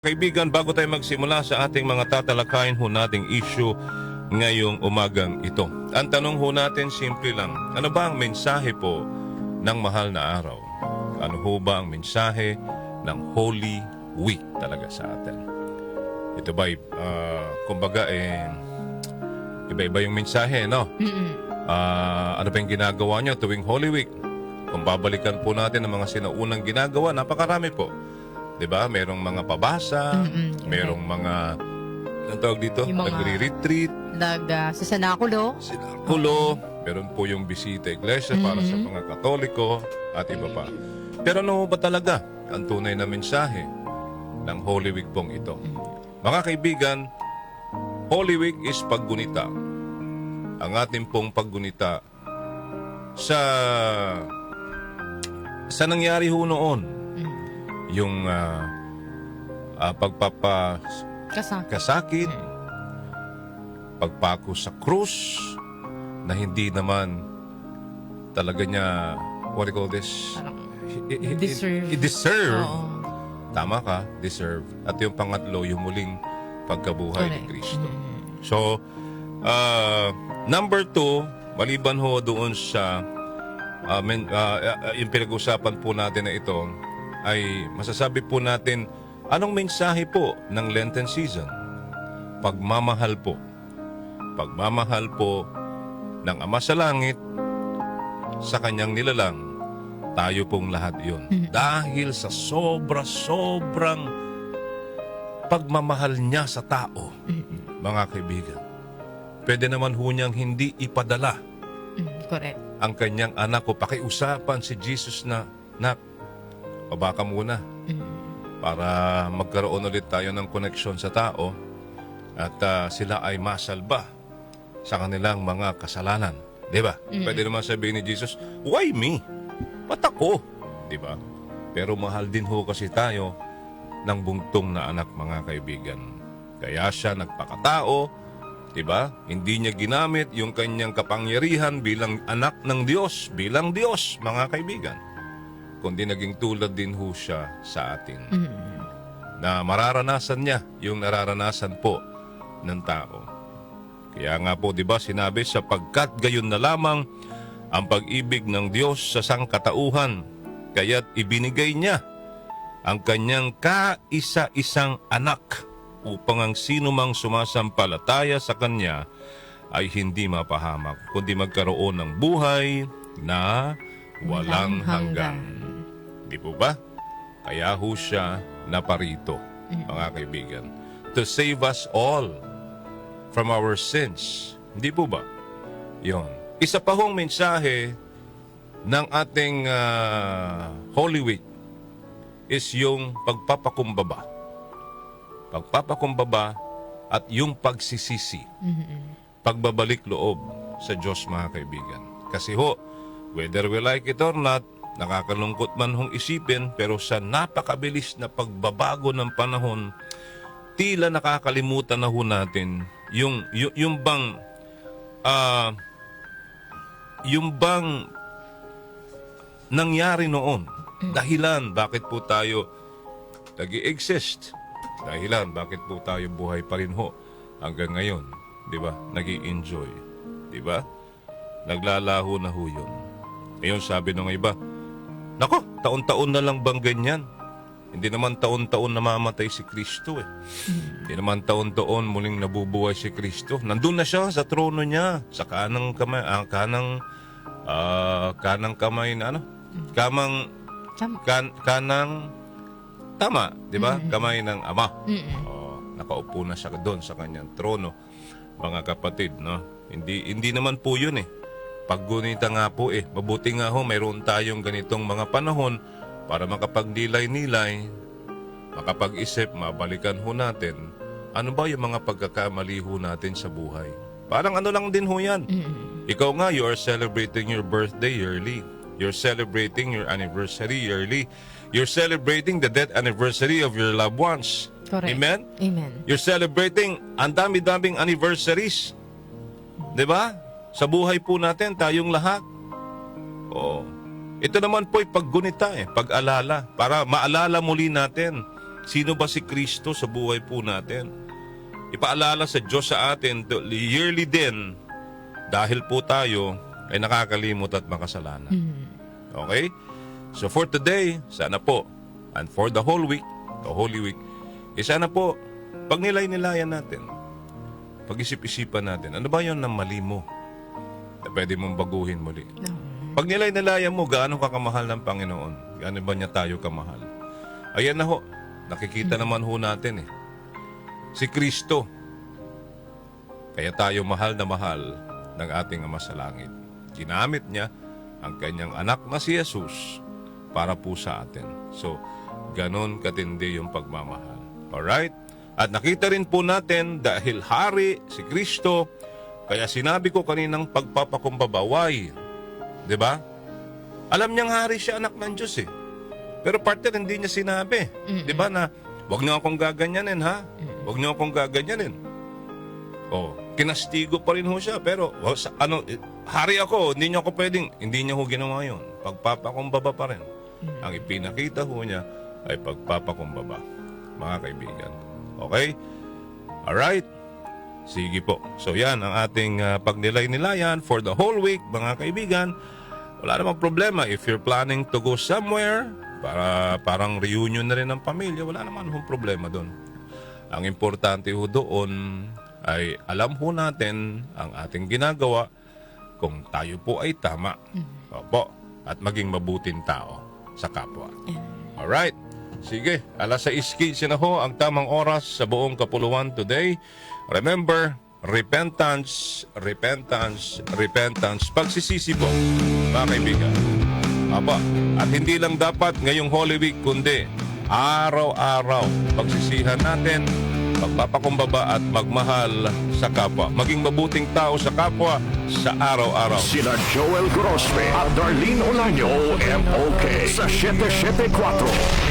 Kaibigan, bago tayo magsimula sa ating mga tatalakayin ho nating issue ngayong umagang ito. Ang tanong ho natin, simple lang, ano ba ang mensahe po ng mahal na araw? Ano ho ba ang mensahe ng Holy Week talaga sa atin? Ito ba, kumbaga, iba-iba yung mensahe, no? Ano ba yung ginagawa nyo tuwing Holy Week? Kung babalikan po natin ang mga sinaunang ginagawa, napakarami po. Diba? Merong mga pabasa, merong mga, anong tawag dito? Nagre-retreat. Sa Sinakulo. Meron po yung bisita iglesia para sa mga Katoliko at iba pa. Pero ano ba talaga ang tunay na mensahe ng Holy Week pong ito? Mga kaibigan, Holy Week is paggunita. Ang ating pong paggunita sa nangyari ho noon. Yung pagpapakasakit, pagpako sa krus, na hindi naman talaga niya, what do you call this? Deserve. Tama ka, deserve. At yung pangatlo, yung muling pagkabuhay ni Kristo. So, number 2, maliban ho doon sa yung pinag-usapan po natin na ito, ay masasabi po natin, anong mensahe po ng Lenten season? Pagmamahal po. Pagmamahal po ng Ama sa Langit sa kanyang nilalang. Tayo pong lahat yun. Dahil sa sobrang pagmamahal niya sa tao, mga kaibigan. Pwede naman ho niyang hindi ipadala ang kanyang anak ko. Pakiusapan si Jesus na, baba ka muna para magkaroon ulit tayo ng koneksyon sa tao at sila ay masalba sa kanilang mga kasalanan. Diba? Pwede naman sabihin ni Jesus, why me? Ba't ako? Diba? Pero mahal din ho kasi tayo ng bungtong na anak, mga kaibigan. Kaya siya nagpakatao, diba? Hindi niya ginamit yung kanyang kapangyarihan bilang anak ng Diyos, bilang Diyos, mga kaibigan. Kundi naging tulad din ho siya sa atin. Na mararanasan niya yung nararanasan po ng tao. Kaya nga po, di ba, sinabi, sapagkat gayon na lamang ang pag-ibig ng Diyos sa sangkatauhan, kaya't ibinigay niya ang kanyang kaisa-isang anak upang ang sinumang sumasampalataya sa kanya ay hindi mapahamak, kundi magkaroon ng buhay na walang hanggan. Di po ba? Kaya ho siya naparito, mga kaibigan, to save us all from our sins. Hindi po ba? Yon. Isa pa hong mensahe ng ating Holy Week is yung pagpapakumbaba. Pagpapakumbaba at yung pagsisisi. Pagbabalik loob sa Diyos, mga kaibigan. Kasi ho, whether we like it or not, nakakalungkot man hong isipin, pero sa napakabilis na pagbabago ng panahon, tila nakakalimutan na ho natin yung bang nangyari noon. Dahilan bakit po tayo nag-i-exist. Dahilan bakit po tayo buhay pa rin ho hanggang ngayon. Diba? Nag-i-enjoy. Diba? Naglalaho na ho yun. Ngayon sabi ng iba, nako, taon-taon na lang bang ganyan? Hindi naman taon-taon namamatay si Kristo eh. Hindi naman taon-taon muling nabubuhay si Kristo. Nandun na siya sa trono niya, sa kanang kamay, kanang kamay na ano? Kanang tama, di ba? Kamay ng Ama. Nakaupo na siya doon sa kanyang trono, mga kapatid, no? Hindi naman po yun eh. Paggunita nga po eh. Mabuti nga ho, mayroon tayong ganitong mga panahon para makapagnilay-nilay, makapag-isip, mabalikan ho natin, ano ba yung mga pagkakamali ho natin sa buhay. Parang ano lang din ho yan. Ikaw nga, you are celebrating your birthday yearly. You're celebrating your anniversary yearly. You're celebrating the death anniversary of your loved ones. Correct. Amen? Amen. You're celebrating ang dami-daming anniversaries. Diba? Sa buhay po natin, tayong lahat. Ito naman po ay paggunita pag-alala, para maalala muli natin Sino ba si Kristo sa buhay po natin? Ipaalala sa Diyos sa atin yearly din dahil po tayo ay nakakalimot at makasalanan. Okay? So for today, sana po, and for the whole week, the Holy Week, sana po, pag nilay-nilayan natin, pag-isip-isipan natin, ano ba yun na mali mo na pwede mong baguhin muli? Pag nilay-nilayan mo, gaano ka kamahal ng Panginoon? Gaano ba niya tayo kamahal? Ayan na ho, nakikita naman ho natin si Kristo. Kaya tayo mahal na mahal ng ating Ama sa Langit. Ginamit niya ang kanyang anak na si Jesus para po sa atin. So, ganon katindi yung pagmamahal. Alright? At nakita rin po natin dahil hari si Kristo, kaya sinabi ko kaninang pagpapakumbaba, why? Diba? Alam niyang hari siya, anak ng Diyos Pero partner, hindi niya sinabi. Diba na, wag niyo akong gaganyanin ha? Wag niyo akong gaganyanin. Kinastigo pa rin ho siya. Pero, hari ako, hindi niyo ako pwedeng, hindi niya ho ginawa yun. Pagpapakumbaba pa rin. Ang ipinakita ho niya ay pagpapakumbaba. Mga kaibigan. Okay? Alright? Sige po. So yan ang ating pagnilay-nilayan for the whole week, mga kaibigan. Wala namang problema if you're planning to go somewhere para parang reunion na rin ng pamilya, wala naman hong problema doon. Ang importante ho doon ay alam ho natin ang ating ginagawa kung tayo po ay tama. Opo. At maging mabuting tao sa kapwa. Alright. Sige, 6:15 na ho ang tamang oras sa buong kapuluan today. Remember, repentance, repentance, repentance. Pagsisisi po, mga kaibigan. Aba, at hindi lang dapat ngayong Holy Week, kundi araw-araw pagsisihan natin, pagpapakumbaba at magmahal sa kapwa. Maging mabuting tao sa kapwa sa araw-araw. Sina Joel Grospe at Darlene Olaño, MOK sa 774.